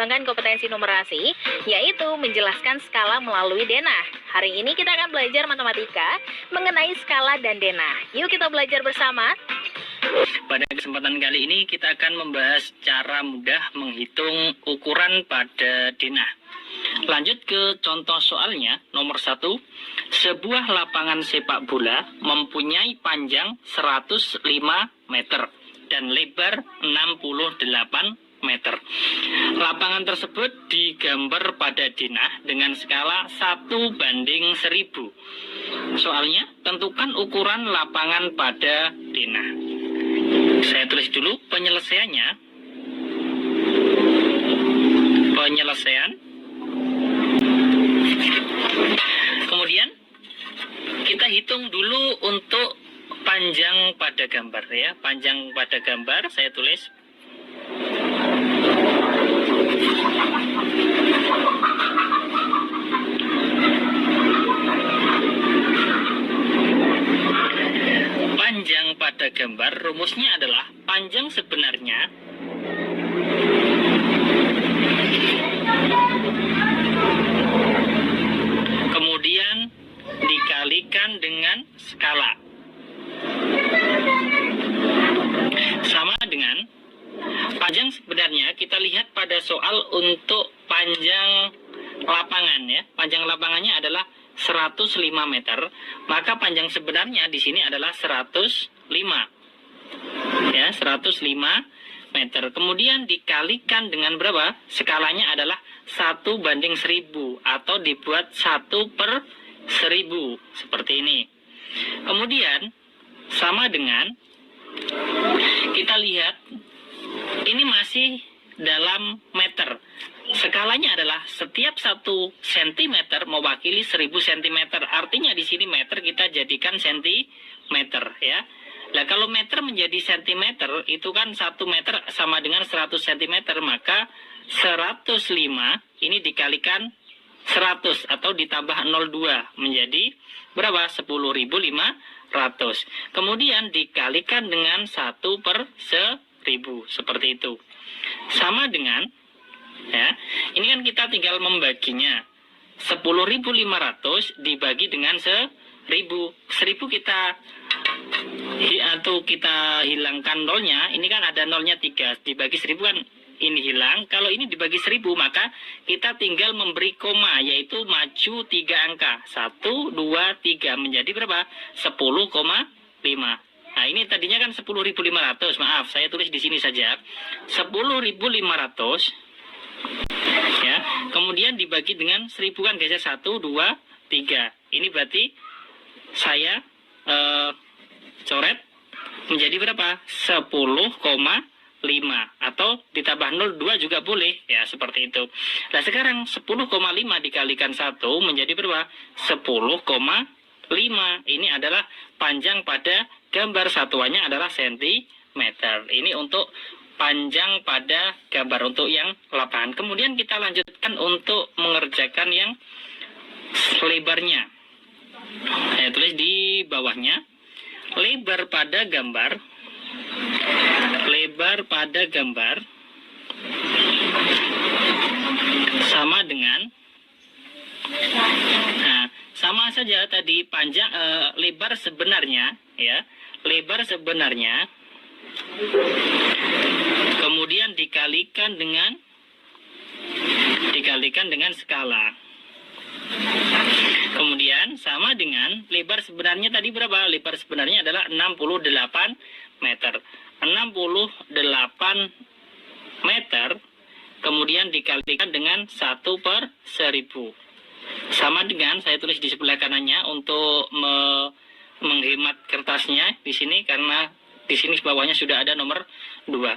mengembangkan kompetensi numerasi, yaitu menjelaskan skala melalui denah. Hari ini kita akan belajar matematika mengenai skala dan denah. Yuk kita belajar bersama. Pada kesempatan kali ini kita akan membahas cara mudah menghitung ukuran pada denah. Lanjut ke contoh soalnya, nomor 1. Sebuah lapangan sepak bola mempunyai panjang 105 meter dan lebar 68 meter. Lapangan tersebut digambar pada denah dengan skala 1:1000. Soalnya, tentukan ukuran lapangan pada denah. Saya tulis dulu penyelesaiannya. Kemudian kita hitung dulu untuk panjang pada gambar ya. Panjang pada gambar saya tulis panjang pada gambar, rumusnya adalah panjang sebenarnya kemudian dikalikan dengan skala. Sama dengan panjang sebenarnya, kita lihat pada soal untuk panjang lapangan ya. Panjang lapangannya adalah 105 meter, maka panjang sebenarnya di sini adalah 105. Ya, 105 meter. Kemudian dikalikan dengan berapa? Skalanya adalah 1:1000 atau dibuat 1/1000 seperti ini. Kemudian sama dengan kita lihat ini masih dalam meter. Skalanya adalah setiap 1 cm mewakili 1000 cm. Artinya di sini meter kita jadikan cm ya. Nah, kalau meter menjadi cm itu kan 1 meter sama dengan 100 cm, maka 105 ini dikalikan 100 atau ditambah 02 menjadi berapa? 10.500. Kemudian dikalikan dengan 1/1000 seperti itu. Sama dengan ya, ini kan kita tinggal membaginya. 10.500 dibagi dengan 1000. 1000 kita hilangkan nolnya. Ini kan ada nolnya 3. Dibagi 1000 kan ini hilang. Kalau ini dibagi 1000 maka kita tinggal memberi koma, yaitu maju 3 angka. 1, 2, 3 menjadi berapa? 10,5. Nah, ini tadinya kan 10.500. Maaf, saya tulis di sini saja. 10.500 ya. Kemudian dibagi dengan 1000 kan geser 1, 2, 3. Ini berarti saya coret menjadi berapa? 10,5 atau ditambah 02 juga boleh ya, seperti itu. Nah, sekarang 10,5 dikalikan 1 menjadi berapa? 10,5. Ini adalah panjang pada gambar, satuannya adalah sentimeter. Ini untuk panjang pada gambar untuk yang lapangan. Kemudian kita lanjutkan untuk mengerjakan yang lebarnya. Saya tulis di bawahnya. Lebar pada gambar sama dengan, nah, sama saja tadi panjang lebar sebenarnya ya. Lebar sebenarnya kemudian dikalikan dengan skala. Kemudian sama dengan lebar sebenarnya tadi berapa? Lebar sebenarnya adalah 68 meter. 68 meter kemudian dikalikan dengan 1/1000. Sama dengan, saya tulis di sebelah kanannya untuk menghemat kertasnya di sini, karena di sini bawahnya sudah ada nomor 2.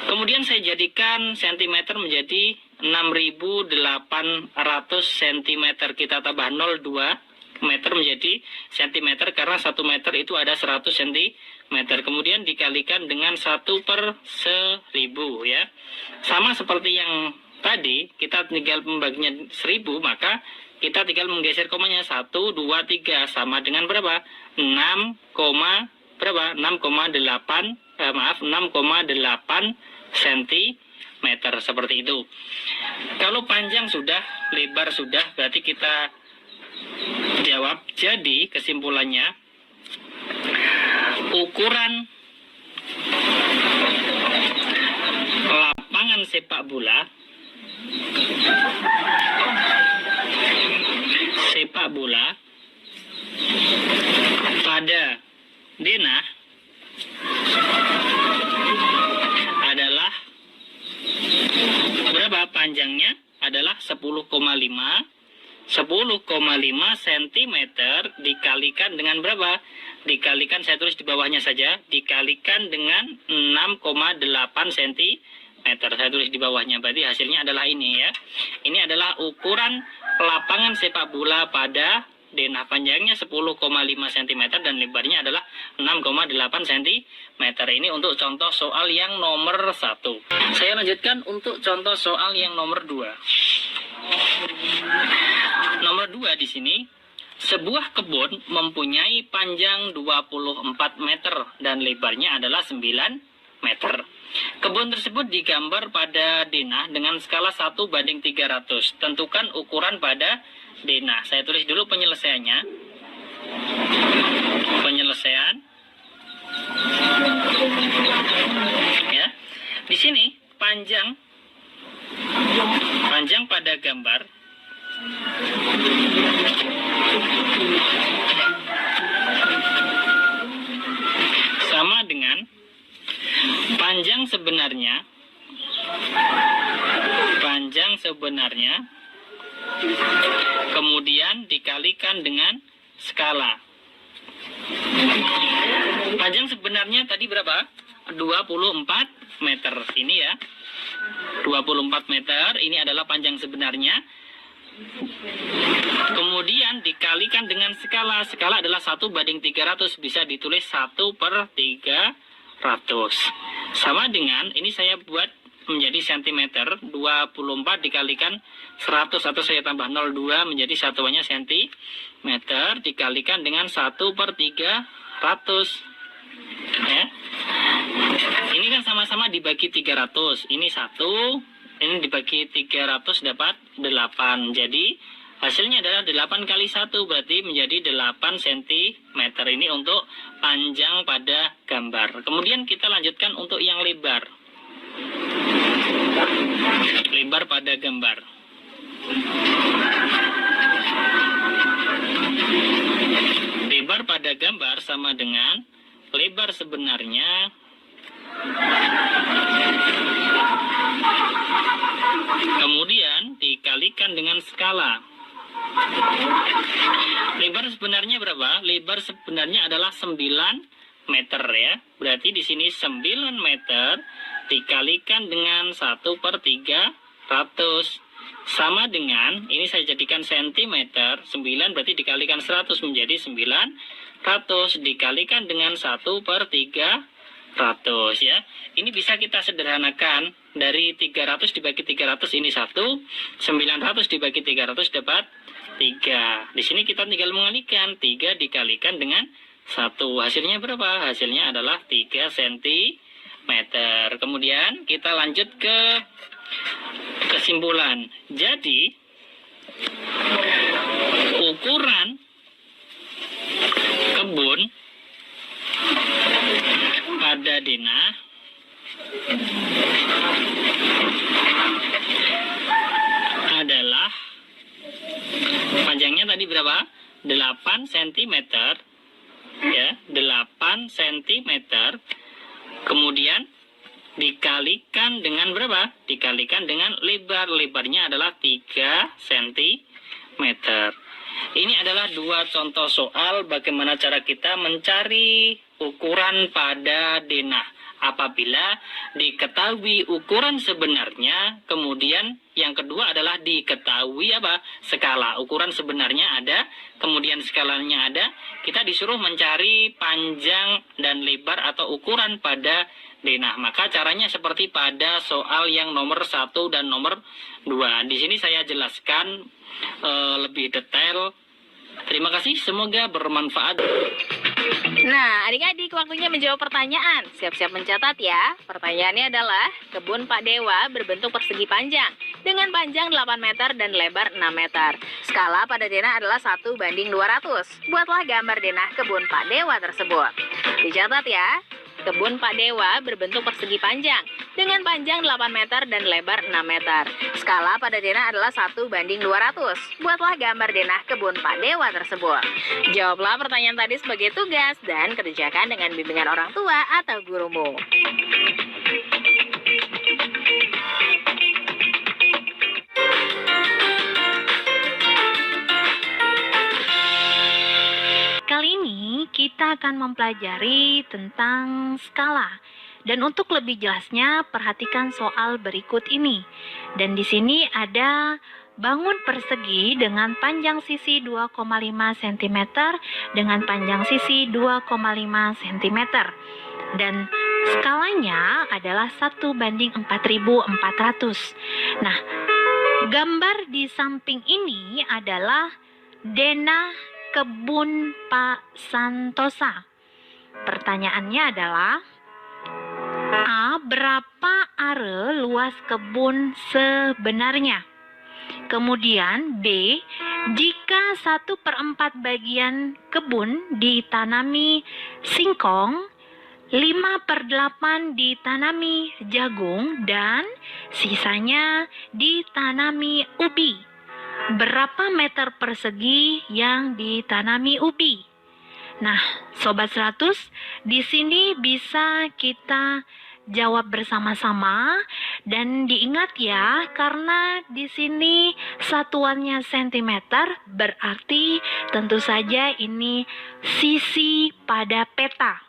Kemudian saya jadikan cm menjadi 6.800 cm. Kita tambah 02 meter menjadi cm, karena 1 meter itu ada 100 cm. Kemudian dikalikan dengan 1/1000 ya. Sama seperti yang tadi, kita tinggal membaginya 1000, maka kita tinggal menggeser komanya 1, 2, 3 sama dengan berapa? 6,8 cm seperti itu. Kalau panjang sudah, lebar sudah, berarti kita jawab. Jadi kesimpulannya, ukuran lapangan sepak bola pada denah adalah berapa? Panjangnya adalah 10,5 cm dikalikan dengan berapa? Dikalikan, saya tulis di bawahnya saja, dikalikan dengan 6,8 cm. Saya tulis di bawahnya, berarti hasilnya adalah ini ya. Ini adalah ukuran lapangan sepak bola pada denah. Panjangnya 10,5 cm dan lebarnya adalah 6,8 cm. Ini untuk contoh soal yang nomor 1. Saya lanjutkan untuk contoh soal yang nomor 2. Nomor 2 di sini, sebuah kebun mempunyai panjang 24 meter dan lebarnya adalah 9 meter. Kebun tersebut digambar pada denah dengan skala 1:300. Tentukan ukuran pada denah. Saya tulis dulu penyelesaiannya. Ya. Di sini panjang pada gambar sama dengan panjang sebenarnya kemudian dikalikan dengan skala. Panjang sebenarnya tadi berapa? 24 meter. Ini ya, 24 meter. Ini adalah panjang sebenarnya. Kemudian dikalikan dengan skala. Skala adalah 1:300. Bisa ditulis 1/300. Sama dengan, ini saya buat menjadi sentimeter. 24 dikalikan 100 atau saya tambah 02 menjadi satuannya sentimeter. Dikalikan dengan 1/300. Ya. Ini kan sama-sama dibagi 300. Ini 1, ini dibagi 300 dapat 8. Jadi hasilnya adalah 8 kali 1, berarti menjadi 8 cm. Ini untuk panjang pada gambar. Kemudian kita lanjutkan untuk yang lebar. Lebar pada gambar. Lebar pada gambar sama dengan lebar sebenarnya kemudian dikalikan dengan skala. Lebar sebenarnya berapa? Lebar sebenarnya adalah 9 meter ya. Berarti di sini 9 meter dikalikan dengan 1/300 sama dengan, ini saya jadikan sentimeter, 9 berarti dikalikan 100 menjadi 900 dikalikan dengan 1/300 ya. Ini bisa kita sederhanakan, dari 300 dibagi 300 ini 1, 900 dibagi 300 dapat 3. Di sini kita tinggal mengalihkan, 3 dikalikan dengan 1. Hasilnya berapa? Hasilnya adalah 3 cm. Kemudian kita lanjut ke kesimpulan. Jadi ukuran kebun pada denah adalah panjangnya tadi berapa? 8 cm ya, 8 cm. Kemudian dikalikan dengan berapa? Dikalikan dengan lebar. Lebarnya adalah 3 cm. Ini adalah 2 contoh soal bagaimana cara kita mencari ukuran pada denah. Apabila diketahui ukuran sebenarnya, kemudian yang kedua adalah diketahui apa? Skala. Ukuran sebenarnya ada, kemudian skalanya ada. Kita disuruh mencari panjang dan lebar atau ukuran pada denah. Maka caranya seperti pada soal yang nomor 1 dan nomor 2. Di sini saya jelaskan lebih detail Terima kasih, semoga bermanfaat. Nah, adik-adik waktunya menjawab pertanyaan. Siap-siap mencatat ya. Pertanyaannya adalah, kebun Pak Dewa berbentuk persegi panjang dengan panjang 8 meter dan lebar 6 meter. Skala pada denah adalah 1:200. Buatlah gambar denah kebun Pak Dewa tersebut. Dicatat ya. Kebun Pak Dewa berbentuk persegi panjang dengan panjang 8 meter dan lebar 6 meter. Skala pada denah adalah 1:200. Buatlah gambar denah kebun Pak Dewa tersebut. Jawablah pertanyaan tadi sebagai tugas dan kerjakan dengan bimbingan orang tua atau gurumu. Kali ini kita akan mempelajari tentang skala. Dan untuk lebih jelasnya, perhatikan soal berikut ini. Dan di sini ada bangun persegi dengan panjang sisi 2,5 cm dengan panjang sisi 2,5 cm. Dan skalanya adalah 1:4400. Nah, gambar di samping ini adalah denah kebun Pak Santosa. Pertanyaannya adalah, A. Berapa are luas kebun sebenarnya? Kemudian B. Jika 1/4 bagian kebun ditanami singkong, 5/8 ditanami jagung, dan sisanya ditanami ubi, berapa meter persegi yang ditanami ubi? Nah, Sobat 100, di sini bisa kita jawab bersama-sama dan diingat ya, karena di sini satuannya sentimeter, berarti tentu saja ini sisi pada peta.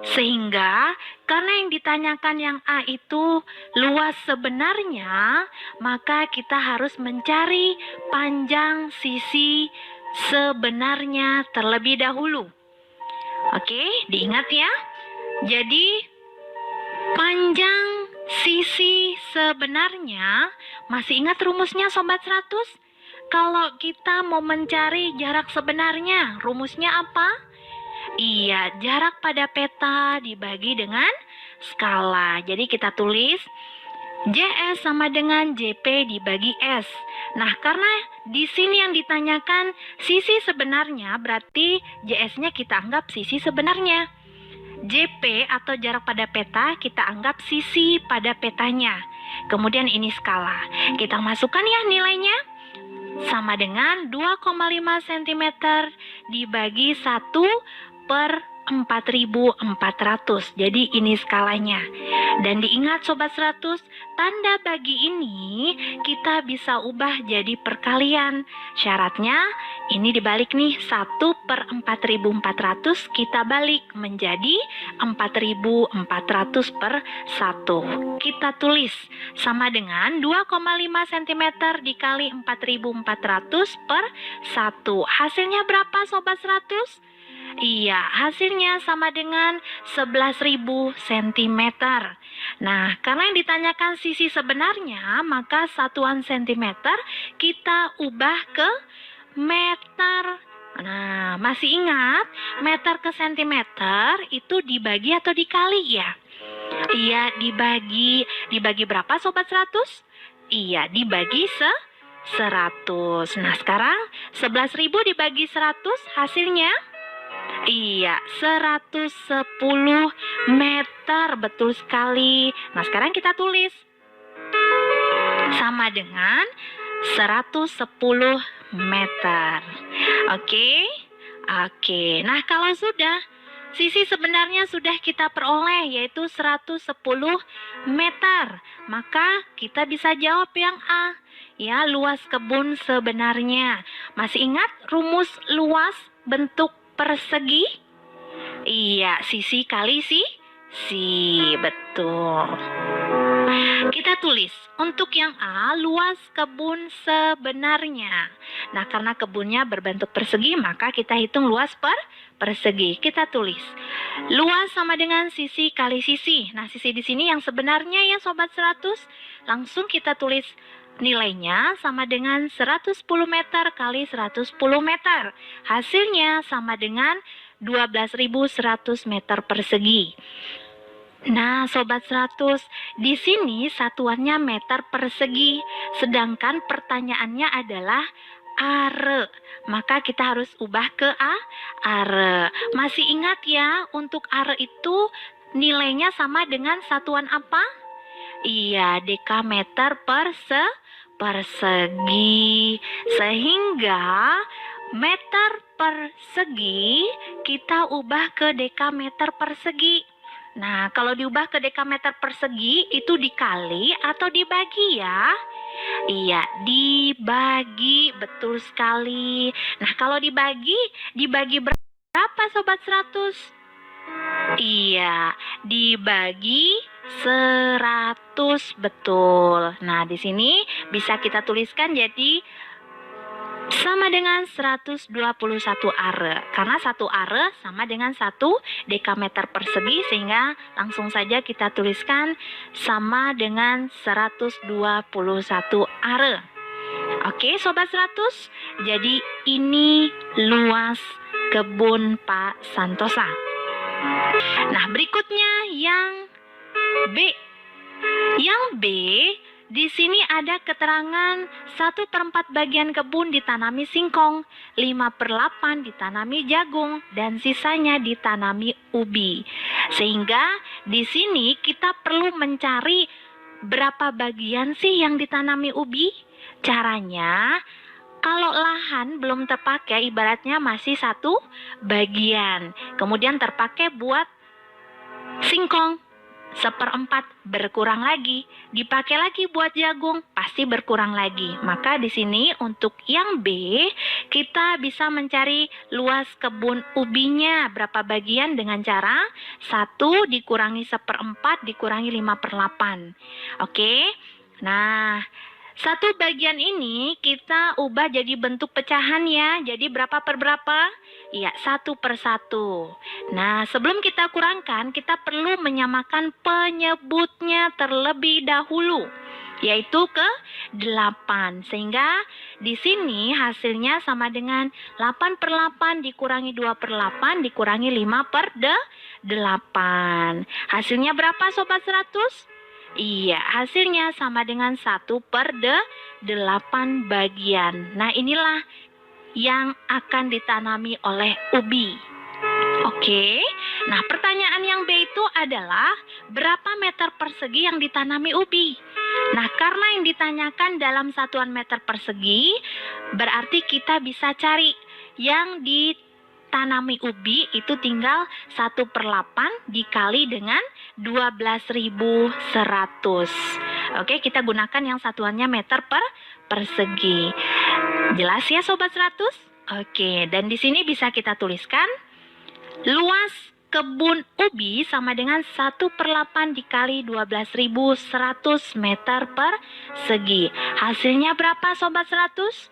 Sehingga karena yang ditanyakan yang A itu luas sebenarnya, maka kita harus mencari panjang sisi sebenarnya terlebih dahulu. Oke, diingat ya. Jadi panjang sisi sebenarnya, masih ingat rumusnya Sobat 100? Kalau kita mau mencari jarak sebenarnya, rumusnya apa? Iya, jarak pada peta dibagi dengan skala. Jadi kita tulis JS sama dengan JP dibagi S. Nah, karena di sini yang ditanyakan sisi sebenarnya, berarti JS-nya kita anggap sisi sebenarnya. JP atau jarak pada peta kita anggap sisi pada petanya. Kemudian ini skala. Kita masukkan ya nilainya. Sama dengan 2,5 cm dibagi 1/4400. Jadi ini skalanya. Dan diingat Sobat 100, tanda bagi ini kita bisa ubah jadi perkalian. Syaratnya ini dibalik nih, 1/4400 kita balik menjadi 4400/1. Kita tulis sama dengan 2,5 cm dikali 4400/1. Hasilnya berapa Sobat 100? Iya, hasilnya sama dengan 11.000 cm. Nah, karena yang ditanyakan sisi sebenarnya, maka satuan centimeter kita ubah ke meter. Nah, masih ingat meter ke sentimeter itu dibagi atau dikali ya? Iya, dibagi. Dibagi berapa Sobat 100? Iya, dibagi 100. Nah, sekarang 11.000 dibagi 100 hasilnya? Iya, 110 meter, betul sekali. Nah, sekarang kita tulis sama dengan 110 meter. Oke? Oke. Nah, kalau sudah, sisi sebenarnya sudah kita peroleh, yaitu 110 meter. Maka kita bisa jawab yang A. Ya, luas kebun sebenarnya. Masih ingat rumus luas bentuk persegi? Iya, sisi kali sisi, betul. Kita tulis untuk yang A, luas kebun sebenarnya. Nah, karena kebunnya berbentuk persegi, maka kita hitung luas persegi. Kita tulis luas sama dengan sisi kali sisi. Nah, sisi di sini yang sebenarnya ya Sobat 100. Langsung kita tulis nilainya sama dengan 110 meter kali 110 meter. Hasilnya sama dengan 12.100 meter persegi. Nah, Sobat 100, di sini satuannya meter persegi, sedangkan pertanyaannya adalah are. Maka kita harus ubah ke are. Masih ingat ya, untuk are itu nilainya sama dengan satuan apa? Iya, dekameter persegi. Sehingga meter persegi kita ubah ke dekameter persegi. Nah, kalau diubah ke dekameter persegi itu dikali atau dibagi ya? Iya, dibagi, betul sekali. Nah, kalau dibagi berapa Sobat 100? Iya, dibagi 100, betul. Nah, di sini bisa kita tuliskan jadi sama dengan 121 are. Karena satu are sama dengan 1 dekameter persegi, sehingga langsung saja kita tuliskan sama dengan 121 are. Oke, Sobat 100. Jadi ini luas kebun Pak Santosa. Nah, berikutnya yang B. Yang B, di sini ada keterangan 1/4 bagian kebun ditanami singkong, 5/8 ditanami jagung, dan sisanya ditanami ubi. Sehingga di sini kita perlu mencari berapa bagian sih yang ditanami ubi. Caranya, kalau lahan belum terpakai, ibaratnya masih 1 bagian. Kemudian terpakai buat singkong, 1/4 berkurang lagi. Dipakai lagi buat jagung, pasti berkurang lagi. Maka di sini untuk yang B, kita bisa mencari luas kebun ubinya berapa bagian dengan cara 1 dikurangi 1/4 dikurangi 5/8. Oke. Nah, 1 bagian ini kita ubah jadi bentuk pecahan ya. Jadi berapa per berapa? Iya, 1/1. Nah, sebelum kita kurangkan, kita perlu menyamakan penyebutnya terlebih dahulu, yaitu ke 8. Sehingga di sini hasilnya sama dengan 8/8 dikurangi 2/8 dikurangi 5/8. Hasilnya berapa Sobat 100? Iya, hasilnya sama dengan 1/8 bagian. Nah, inilah yang akan ditanami oleh ubi. Oke, nah pertanyaan yang B itu adalah berapa meter persegi yang ditanami ubi? Nah, karena yang ditanyakan dalam satuan meter persegi, berarti kita bisa cari yang ditanami ubi itu tinggal 1/8 dikali dengan 12.100. Oke, kita gunakan yang satuannya meter persegi. Jelas ya Sobat 100? Oke, dan di sini bisa kita tuliskan luas kebun ubi sama dengan 1/8 dikali 12.100 meter persegi. Hasilnya berapa Sobat 100?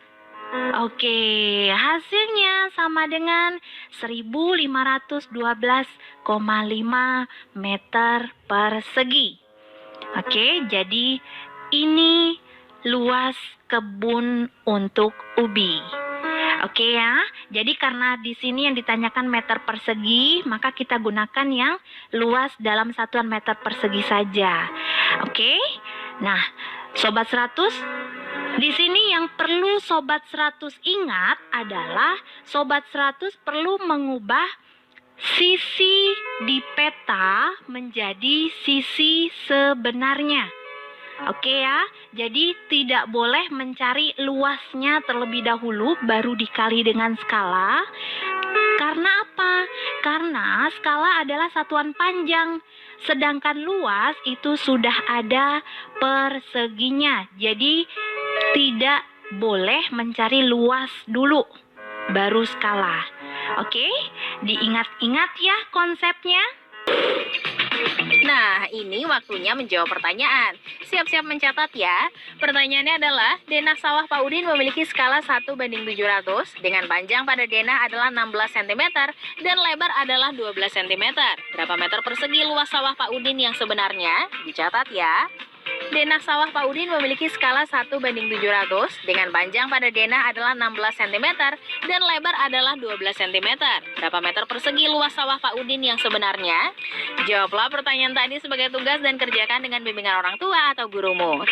Oke, hasilnya sama dengan 1512,5 meter persegi. Oke, jadi ini luas kebun untuk ubi. Oke ya, jadi karena di sini yang ditanyakan meter persegi, maka kita gunakan yang luas dalam satuan meter persegi saja. Oke, nah Sobat 100, di sini yang perlu Sobat 100 ingat adalah Sobat 100 perlu mengubah sisi di peta menjadi sisi sebenarnya. Oke ya, jadi tidak boleh mencari luasnya terlebih dahulu baru dikali dengan skala. Karena apa? Karena skala adalah satuan panjang, sedangkan luas itu sudah ada perseginya. Jadi tidak boleh mencari luas dulu baru skala. Oke, diingat-ingat ya konsepnya. Nah, ini waktunya menjawab pertanyaan. Siap-siap mencatat ya. Pertanyaannya adalah, denah sawah Pak Udin memiliki skala 1/700 dengan panjang pada denah adalah 16 cm dan lebar adalah 12 cm. Berapa meter persegi luas sawah Pak Udin yang sebenarnya? Dicatat ya. Denah sawah Pak Udin memiliki skala 1:700 dengan panjang pada denah adalah 16 cm dan lebar adalah 12 cm. Berapa meter persegi luas sawah Pak Udin yang sebenarnya? Jawablah pertanyaan tadi sebagai tugas dan kerjakan dengan bimbingan orang tua atau gurumu.